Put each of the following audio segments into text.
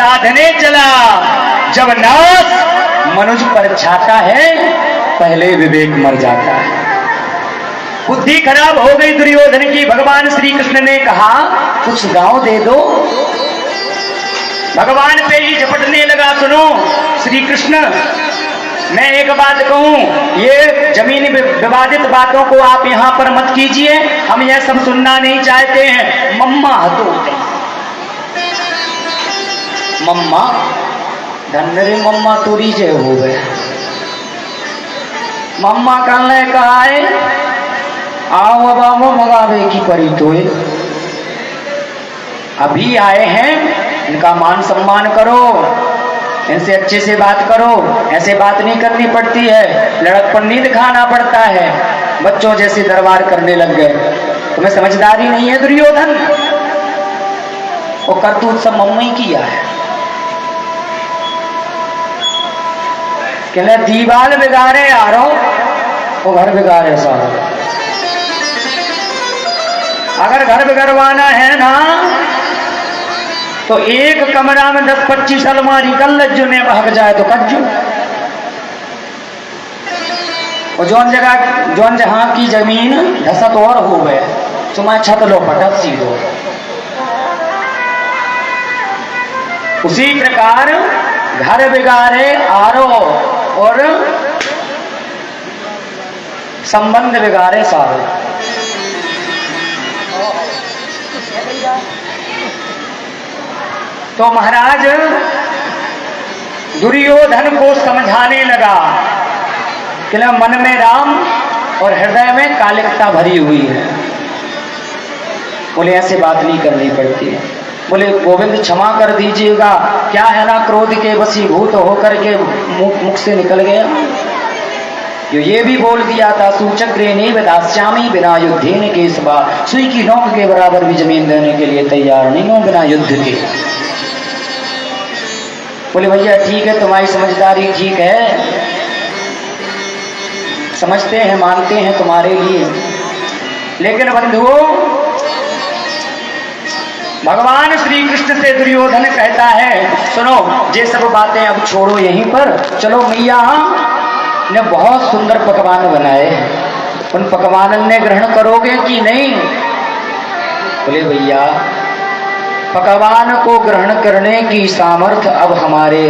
साधने चला। जब नाश मनुष्य पर छाता है, पहले विवेक मर जाता है। बुद्धि खराब हो गई दुर्योधन की। भगवान श्री कृष्ण ने कहा कुछ गांव दे दो। भगवान पे ही झपटने लगा। सुनो श्री कृष्ण, मैं एक बात कहूं, ये जमीन विवादित बातों को आप यहां पर मत कीजिए, हम यह सब सुनना नहीं चाहते हैं। मम्मा हतो मम्मा धनरे मम्मा तुरी जय हो गए। मम्मा कहने कहा है आओ अब आओ मगावे की परी तो अभी आए हैं, इनका मान सम्मान करो, इनसे अच्छे से बात करो। ऐसे बात नहीं करनी पड़ती है, लड़कपन नहीं दिखाना पड़ता है। बच्चों जैसे दरबार करने लग गए। तुम्हें समझदारी नहीं है दुर्योधन। वो करतूत सब मम्मा ही किया है। कहले दीवाल बिगाड़े आ रहा, वो घर बिगाड़े सारा। अगर घर बिगड़वाना है ना तो एक कमरा में 10-25 अलमारी कर लज्जू ने भाग जाए तो कज्जू। और जौन जगह जौन जहां की जमीन धसत और हो गए तुम्हें छत लो पटक सीधो। उसी प्रकार घर बिगाड़े आरो और संबंध बिगाड़े सारो। तो महाराज दुर्योधन को समझाने लगा कि मन में राम और हृदय में कालिकता भरी हुई है। बोले ऐसे बात नहीं करनी पड़ती है। बोले गोविंद क्षमा कर दीजिएगा, क्या है ना क्रोध के वशीभूत होकर के मुख से निकल गया। जो ये भी बोल दिया था सूचक्रे ने विदास्यामी बिना युद्धेन के सबा, सुई की नोक के बराबर भी जमीन देने के लिए तैयार नहीं हूं बिना युद्ध के। बोले भैया ठीक है, तुम्हारी समझदारी ठीक है, समझते हैं मानते हैं तुम्हारे लिए, लेकिन बंधुओं भगवान श्री कृष्ण से दुर्योधन कहता है सुनो ये सब बातें अब छोड़ो यहीं पर, चलो मैया ने बहुत सुंदर पकवान बनाए हैं, उन पकवान ने ग्रहण करोगे कि नहीं। बोले भैया पकवान को ग्रहण करने की सामर्थ्य अब हमारे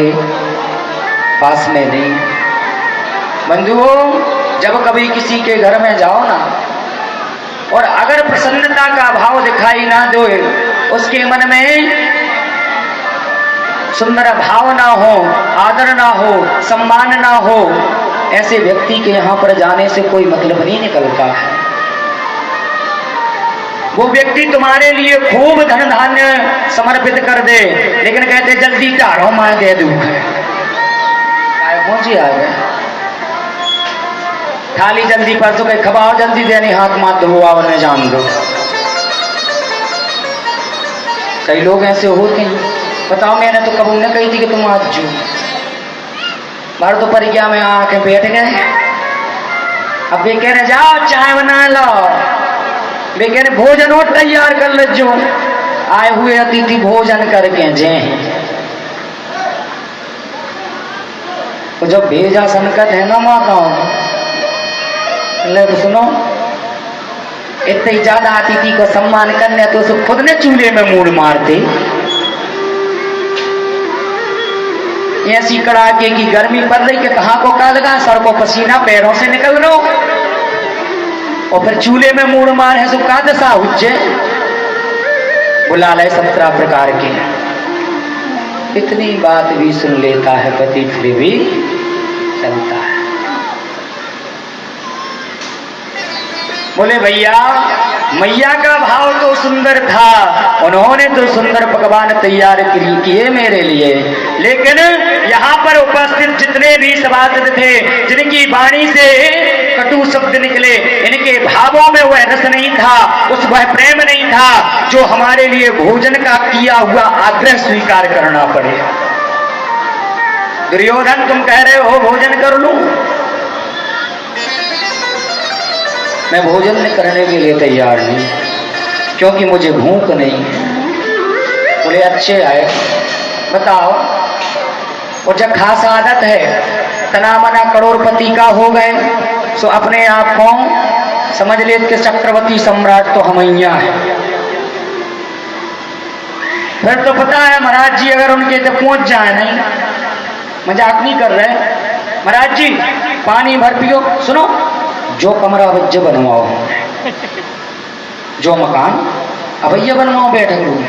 पास में नहीं। बंधुओं जब कभी किसी के घर में जाओ ना और अगर प्रसन्नता का भाव दिखाई ना दो, उसके मन में सुंदर भाव ना हो, आदर ना हो, सम्मान ना हो, ऐसे व्यक्ति के यहाँ पर जाने से कोई मतलब नहीं निकलता है। वो व्यक्ति तुम्हारे लिए खूब धन धान्य समर्पित कर दे, लेकिन कहते जल्दी चारो मैं दे दूं। पहुंची आ गए थाली जल्दी पर तो कहीं खबाओ जल्दी देनी, हाथ मात धोआ और जान दो। कई लोग ऐसे होते हैं। बताओ मैंने तो कबूल ने कही थी कि तुम आज जो बार तो परिक्रमा में आके बैठ गए, अब वे कह रहे जाओ चाय बना लो, वे कह रहे भोजन और तैयार कर ले, जो आए हुए अतिथि भोजन करके जे तो जब भेजा संकट है ना माताओं, तो सुनो इतने ज्यादा अतिथि को सम्मान करने तो उसे खुद ने चूल्हे में मूड़ मारते। ऐसी कड़ाके की गर्मी पड़ रही कि कहाँ को का लगा, सर को पसीना पैरों से निकल रहा और फिर चूल्हे में मूड़ मार है, का दशा हुज्जे बुला ले 17 प्रकार के। इतनी बात भी सुन लेता है पति, फिर भी चलता है। बोले भैया मैया का भाव तो सुंदर था, उन्होंने तो सुंदर पकवान तैयार किए मेरे लिए, लेकिन यहाँ पर उपस्थित जितने भी सभासद थे जिनकी वाणी से कटु शब्द निकले, इनके भावों में वह रस नहीं था, उस वह प्रेम नहीं था जो हमारे लिए भोजन का किया हुआ आग्रह स्वीकार करना पड़े। दुर्योधन तुम कह रहे हो भोजन कर लूं, मैं भोजन करने के लिए तैयार नहीं, क्योंकि मुझे भूख नहीं है। बोले अच्छे आए बताओ, और जब खास आदत है तना मना करोड़पति का हो गए सो अपने आप को समझ ले कि चक्रवर्ती सम्राट तो हमैया है। फिर तो पता है महाराज जी अगर उनके तक पहुंच जाए, नहीं मजाक नहीं कर रहे, महाराज जी पानी भर पियो, सुनो जो कमरा वज्ज बनवाओ, जो मकान अवैया बनवाओ बैठक रूम,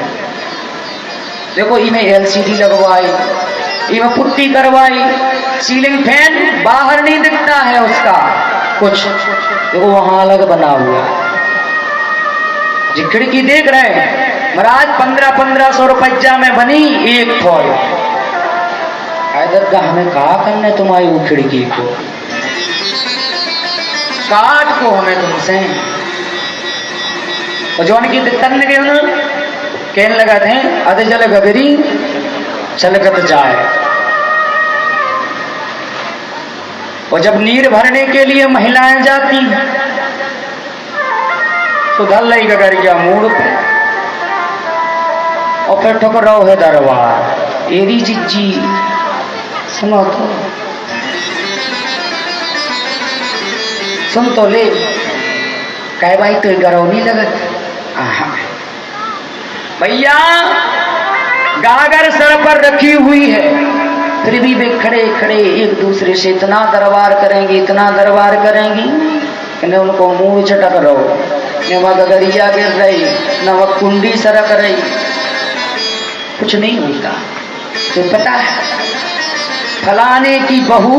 देखो इमें एलसीडी लगवाई, इमें पुट्टी करवाई, सीलिंग फैन बाहर नहीं दिखता है उसका कुछ, देखो वहां अलग बना हुआ, जी खिड़की देख रहे हैं महाराज 1500 रुपया में बनी एक फॉल। दरगाह हमें कहा करने तुम्हारी वो खिड़की को, काट को हमें तुमसे, और जो उनकी तन गए कहने लगा थे अध जल गगरी चलकत जाए। और जब नीर भरने के लिए महिलाएं जाती तो धल लई गगरिया मूड पे, और फिर ठुकराओ है दरबार, एरी जिज्जी सुनो तो, सुन तो ले, कह भाई तो गरौ नहीं लगत भैया, गागर सर पर रखी हुई है, फिर भी वे खड़े खड़े एक दूसरे से इतना दरबार करेंगी, इतना दरबार करेंगी कि न उनको मुंह चटक रहो, न वह गगरिया गिर रही, न वह कुंडी सरक रही, कुछ नहीं होता। तो पता है फलाने की बहू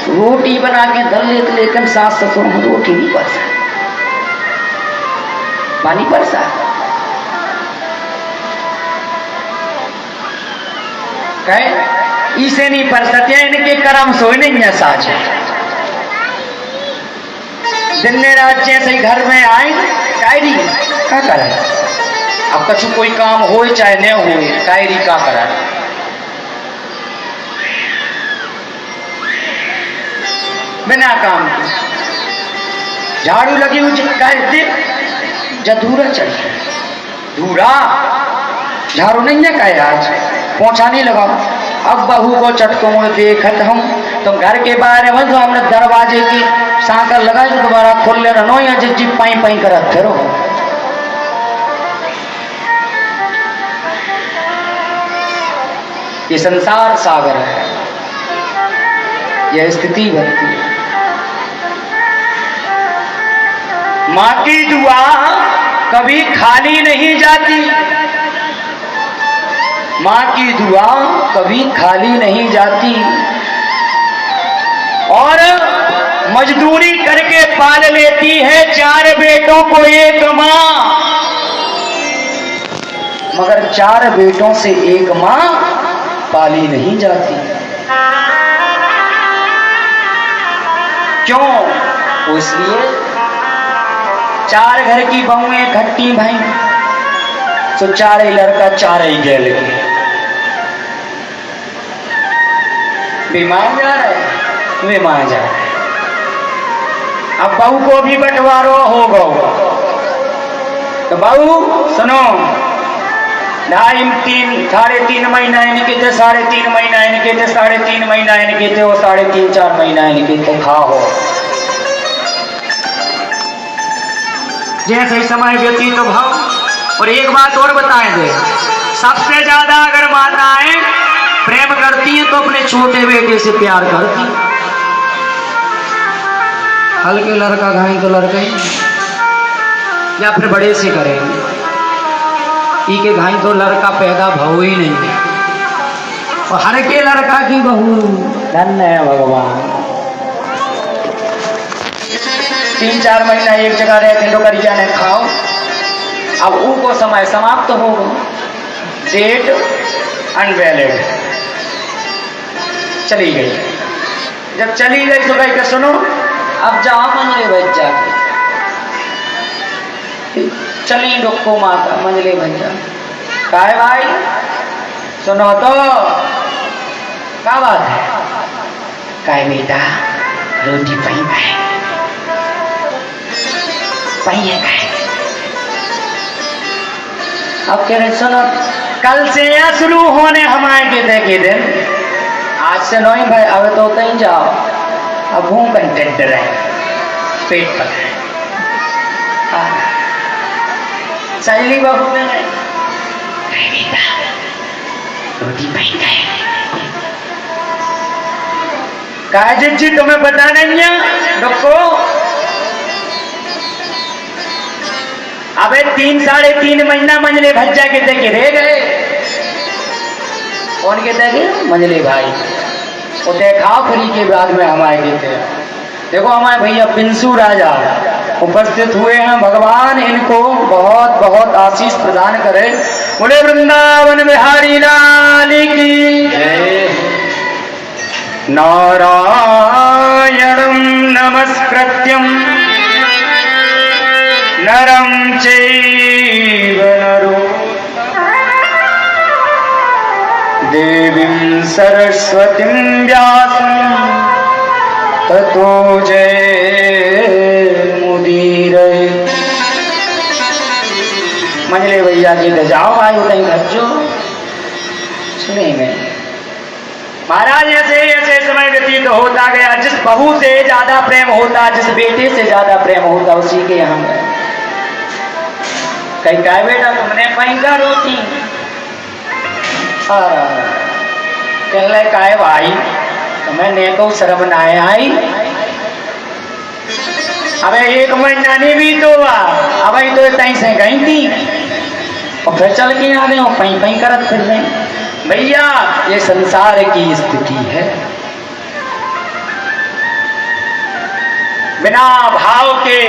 रोटी बना के धर लेते, लेकिन सास ससुर में रोटी नहीं परसा, पानी परसा, कहे इसे नहीं पर सकते, इनके कर्म सोए नहीं है साझ, दिन ने रात जैसे ही घर में आए कायरी क्या करे, अब कछु कोई काम हो चाहे न हो, कायरी क्या करा, बिना काम के झाड़ू लगी हुई जधूरा चाहिए, धूरा झाड़ू नहीं है कहे आज पहुंचा नहीं लगा। अब बहू को चटकों में देखत हम तो घर के बाहर में तो हमने दरवाजे की सांकर लगा जो दोबारा खोल ले रहा या जिज्जी पाई पाई करत फिर ये संसार सागर है, यह स्थिति बनती है। माँ की दुआ कभी खाली नहीं जाती, माँ की दुआ कभी खाली नहीं जाती, और मजदूरी करके पाल लेती है 4 बेटों को एक माँ, मगर 4 बेटों से एक माँ पाली नहीं जाती। क्यों? वो इसलिए 4 घर की बहुएं इकट्ठी भाई तो 4 ही लड़का 4 ही गैल के बीमार जा रहे, बीमार जा रहे। अब बहू को भी बंटवारो हो गो तो बहू सुनो 2.5 साढ़े 3 महीना इनके थे, 3.5 महीना इनके थे, 3.5 महीना इनके थे, वो 3.5-4 महीना इनके थे, खाओ जैसे ही समय व्यतीत तो भाव। और एक बात और बताएं दे, सबसे ज्यादा अगर माताएं प्रेम करती हैं तो अपने छोटे बेटे से प्यार करती, हल्के लड़का घाई तो लड़का ही, या फिर बड़े से करेंगे, ई के घाई तो लड़का पैदा भाव ही नहीं, और हर के लड़का की बहू धन्य है भगवान। 3-4 महीना एक जगह रहते डोकरिया ने खाओ, अब उनको समय समाप्त हो गया, डेट अनवैलिड, चली गई। जब चली गई तो कही के सुनो अब जाओ मंजले बच जाके, चली डुक्को माता मंजले बच जा, काय भाई सुनो तो क्या बात है, काय बेटा रोटी पही है, पही है काय, अब कह रहे सुनो कल से या शुरू होने हमारे के दिन आज से नहीं भाई, अब तो कहीं जाओ, अब हूँ कंटेंट रहे, पेट पर सहेली बहू ने रोटी बन गए। काजिब जी तुम्हें पता नहीं है रुको, अबे 3 साढ़े 3 महीना मंजले भज्जा के देखे रह गए। कौन के देखे? मंजले भाई। वो देखा फ्री के बाद में हमारे गए। देखो हमारे भैया पिंसू राजा उपस्थित हुए हैं, भगवान इनको बहुत बहुत आशीष प्रदान करे। बोले वृंदावन बिहारी लाल की जय। नारायणं नमस्कृत्यं नरं चैव नरोत्तमं देवीं सरस्वतीं व्यासं ततो जयमुदीरये। मंजले भैया की तो जाओ भाई उतनी खर्चो सुनेंगे। महाराज ऐसे ऐसे समय व्यतीत होता गया, जिस बहू से ज्यादा प्रेम होता, जिस बेटे से ज्यादा प्रेम होता, उसी के यहाँ गए। कहीं क्या बेटा तुमने पैंका रोटी कहले काय भाई तुम्हें नेको शर्म ना आई। अबे 1 महीना नहीं भी तो अब तो तई से गई थी और फिर चल के आ गए पई पई करत फिर रहे। भैया ये संसार की स्थिति है, बिना भाव के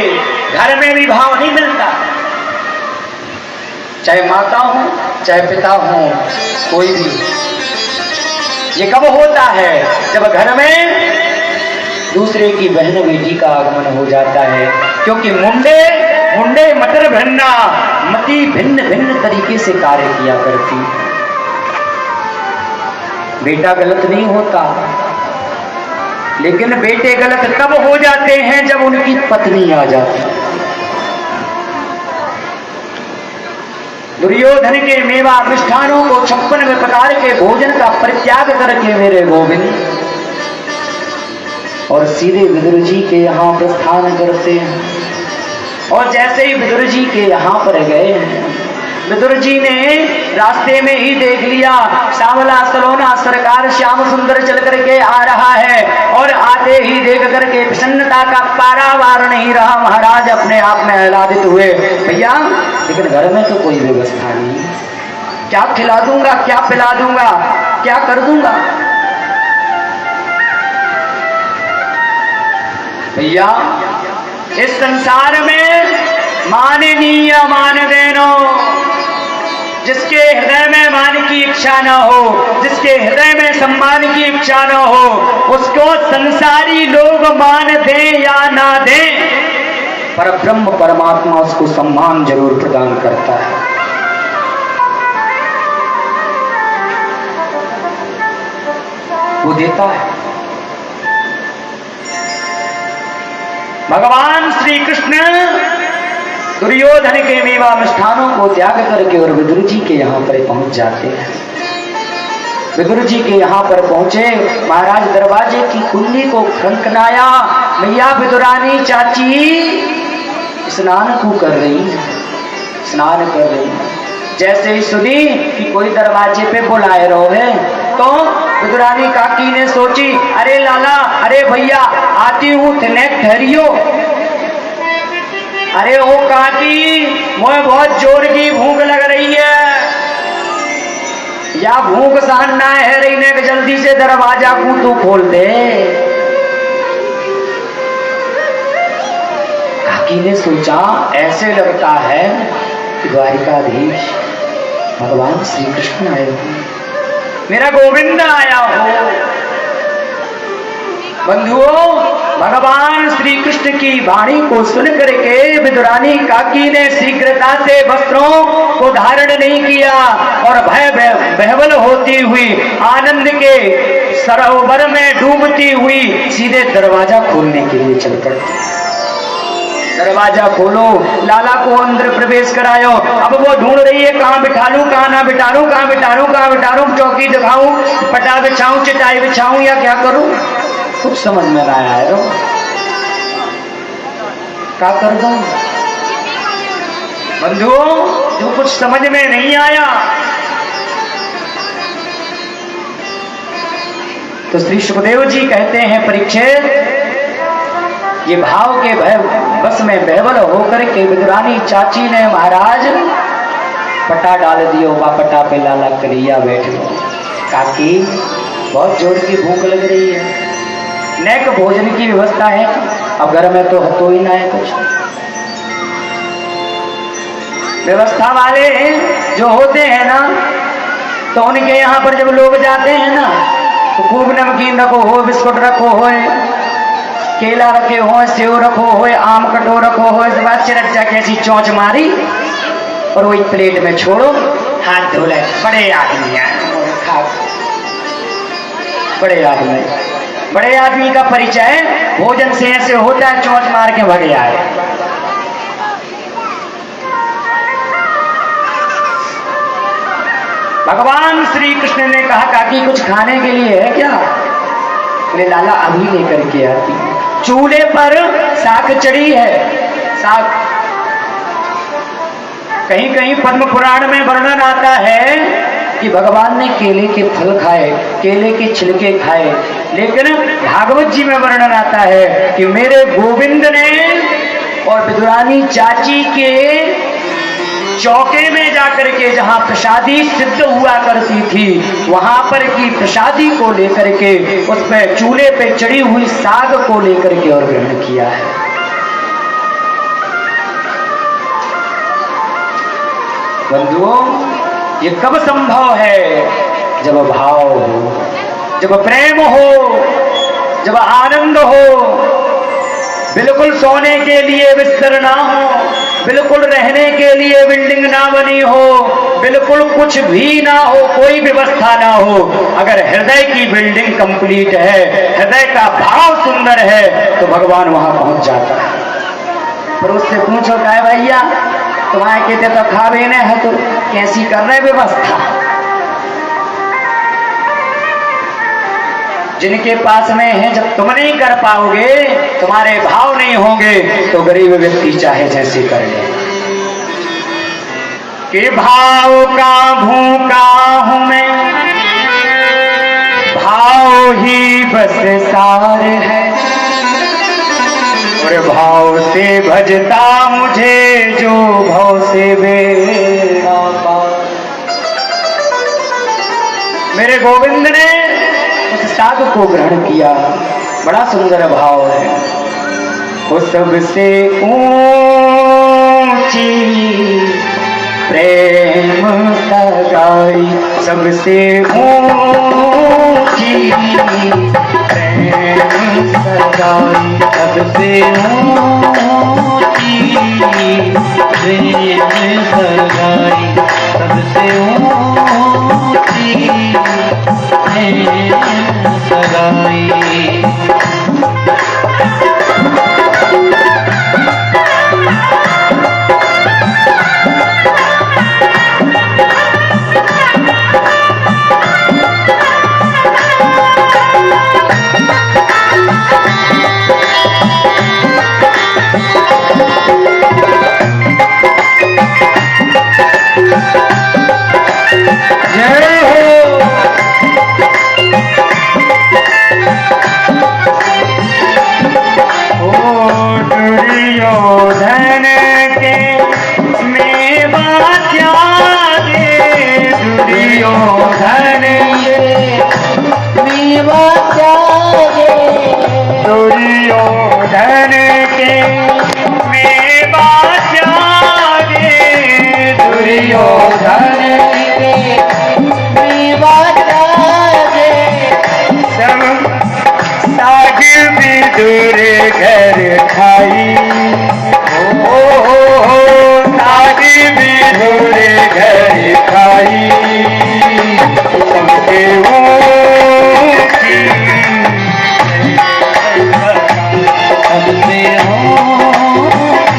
घर में भी भाव नहीं मिलता। चाहे माता हो चाहे पिता हो कोई भी। ये कब होता है? जब घर में दूसरे की बहन बेटी का आगमन हो जाता है, क्योंकि मुंडे मुंडे मटर भिन्ना मति भिन्न भिन्न तरीके से कार्य किया करती। बेटा गलत नहीं होता, लेकिन बेटे गलत तब हो जाते हैं जब उनकी पत्नी आ जाती। दुर्योधन के मेवा मिष्ठानों को 56 प्रकार के भोजन का परित्याग करके मेरे गोविंद और सीधे विदुर जी के यहाँ प्रस्थान करते हैं। और जैसे ही विदुर जी के यहाँ पर गए हैं, विदुर जी ने रास्ते में ही देख लिया सावला सलोना सरकार श्याम सुंदर चल करके आ रहा है, और आते ही देख करके प्रसन्नता का पारावार नहीं रहा। महाराज अपने आप में आह्लादित हुए। भैया लेकिन घर में तो कोई व्यवस्था नहीं, क्या खिला दूंगा, क्या पिला दूंगा, क्या कर दूंगा? भैया इस संसार में माननीय मान देनो, जिसके हृदय में मान की इच्छा न हो, जिसके हृदय में सम्मान की इच्छा न हो, उसको संसारी लोग मान दें या ना दें, पर ब्रह्म परमात्मा उसको सम्मान जरूर प्रदान करता है। वो देता है। भगवान श्री कृष्ण दुर्योधन के मेवा मिष्ठानों को त्याग करके और विदुर जी के यहाँ पर पहुंच जाते हैं। विदुर जी के यहाँ पर पहुंचे, महाराज दरवाजे की कुंडी को खनखनाया। मैया विदुरानी चाची स्नान को कर रही, स्नान कर रही। जैसे ही सुनी कि कोई दरवाजे पे बुलाए रहो है, तो विदुरानी काकी ने सोची अरे लाला, अरे भैया आती हूँ, ठहरियो। अरे ओ काकी मुझे बहुत जोर की भूख लग रही है, या भूख सहन ना है रही ने, जल्दी से दरवाजा को तू खोल दे। काकी ने सोचा ऐसे लगता है कि द्वारिकाधीश भगवान श्री कृष्ण आए हो, मेरा गोविंद आया हो। बंधुओं, भगवान श्री कृष्ण की वाणी को सुन करके विदुरानी काकी ने शीघ्रता से वस्त्रों को धारण नहीं किया और भय बहवल होती हुई आनंद के सरोवर में डूबती हुई सीधे दरवाजा खोलने के लिए चल पड़ती। दरवाजा खोलो, लाला को अंदर प्रवेश करायो। अब वो ढूंढ रही है कहाँ बिठा लूं, कहाँ ना बिठा लूं, कहाँ बिठा लूं, कहाँ बिठा लूं, चौकी दिखाऊं, पटा बिछाऊं, चटाई बिछाऊं या क्या करूं, कुछ समझ में ना आया रो, क्या कर दूं बंधुओं, जो कुछ समझ में नहीं आया। तो श्री सुखदेव जी कहते हैं परीक्षित, ये भाव के भय बस में बेवल होकर के विदुरानी चाची ने महाराज पटा डाल दियो, पटा पे लाला करिया बैठ गो। काकी बहुत जोर की भूख लग रही है, नेक भोजन की व्यवस्था है, अब घर में तो हतो ही ना है कुछ। व्यवस्था वाले जो होते हैं ना, तो उनके यहाँ पर जब लोग जाते हैं ना, तो खूब नमकीन रखो हो, बिस्कुट रखो हो, केला रखे हो, सेव रखो हो, आम कटो रखो हो, इस बात चिरचा कैसी चौंच मारी और वही प्लेट में छोड़ो, हाथ धो ले। बड़े आदमी हैं, बड़े आदमी का परिचय भोजन से ऐसे होता है, चौंच मार के भग जाए। भगवान श्री कृष्ण ने कहा काकी कुछ खाने के लिए है क्या? बोले लाला अभी लेकर के आती। चूल्हे पर साग चढ़ी है, साग। कहीं कहीं पद्म पुराण में वर्णन आता है कि भगवान ने केले के फल खाए, केले के छिलके खाए, लेकिन भागवत जी में वर्णन आता है कि मेरे गोविंद ने और विदुरानी चाची के चौके में जाकर के जहां प्रसादी सिद्ध हुआ करती थी, वहां पर की प्रसादी को लेकर के, उस पे चूल्हे पे चढ़ी हुई साग को लेकर के और ग्रहण किया है। बंधुओं, ये कब संभव है? जब भाव हो, जब प्रेम हो, जब आनंद हो, बिल्कुल सोने के लिए बिस्तर ना हो, बिल्कुल रहने के लिए बिल्डिंग ना बनी हो, बिल्कुल कुछ भी ना हो, कोई व्यवस्था ना हो, अगर हृदय की बिल्डिंग कंप्लीट है, हृदय का भाव सुंदर है, तो भगवान वहां पहुंच जाता है। पर उससे पूछो क्या भैया तुम्हारे कहते तो खा भी नहीं है, तो कैसी कर रहे व्यवस्था? जिनके पास में है, जब तुम नहीं कर पाओगे, तुम्हारे भाव नहीं होंगे, तो गरीब व्यक्ति चाहे जैसे कर ले। कि भाव का भूखा हूं मैं, भाव ही बस सार है, और भाव से भजता मुझे जो भाव से बेड़ा पार। मेरे गोविंद ने उस साग को ग्रहण किया, बड़ा सुंदर भाव है। वो सबसे ऊंची प्रेम सगाई, सबसे ऊंची प्रेम सगाई, सबसे ऊंची प्रेम सगाई, सबसे ऊंची प्रेम सगाई। दूर घर खाई, सागी भी दूर घर खाई, सबसे ऊंची सबसे ऊंची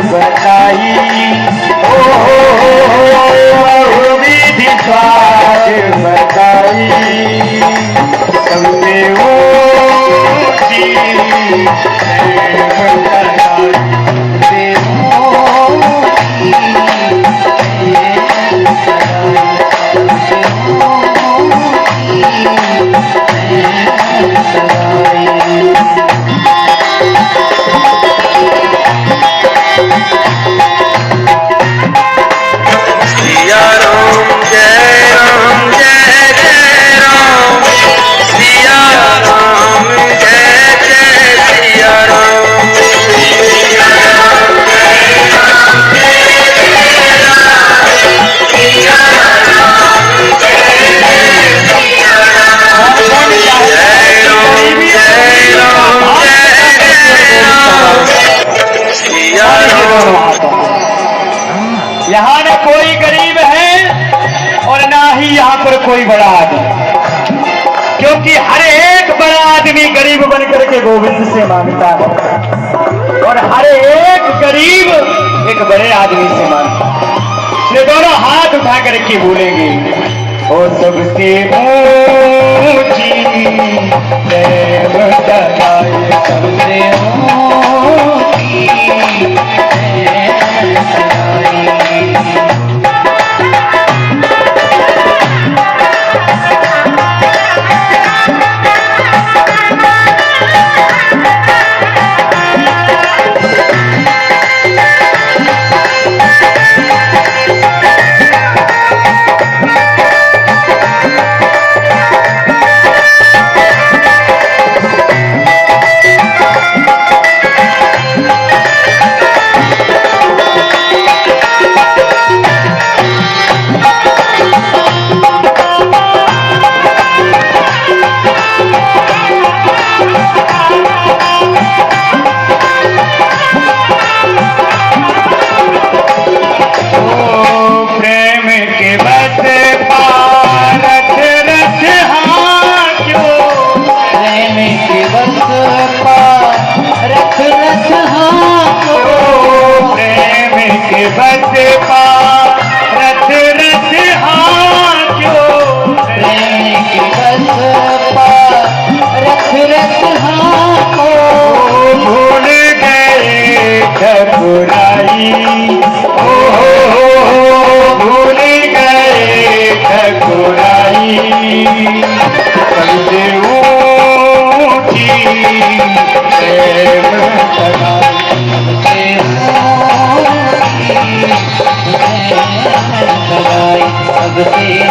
बताई, विधि स्वाद बताई, सबसे ऊंची प्रेम बताई, यहाँ न कोई गरीब है और ना ही यहाँ पर कोई बड़ा आदमी, क्योंकि हर एक बड़ा आदमी गरीब बनकर के गोविंद से मांगता है और हर एक गरीब एक बड़े आदमी से मांगता है। ये दोनों हाथ उठा करके बोलेंगे, ओ सबसे ऊंची प्रेम बताई, सबसे ऊंची प्रेम बताई। ठकुराई, भूल गए ठकुराई, सबसे ऊंची प्रेम लगाई, सबसे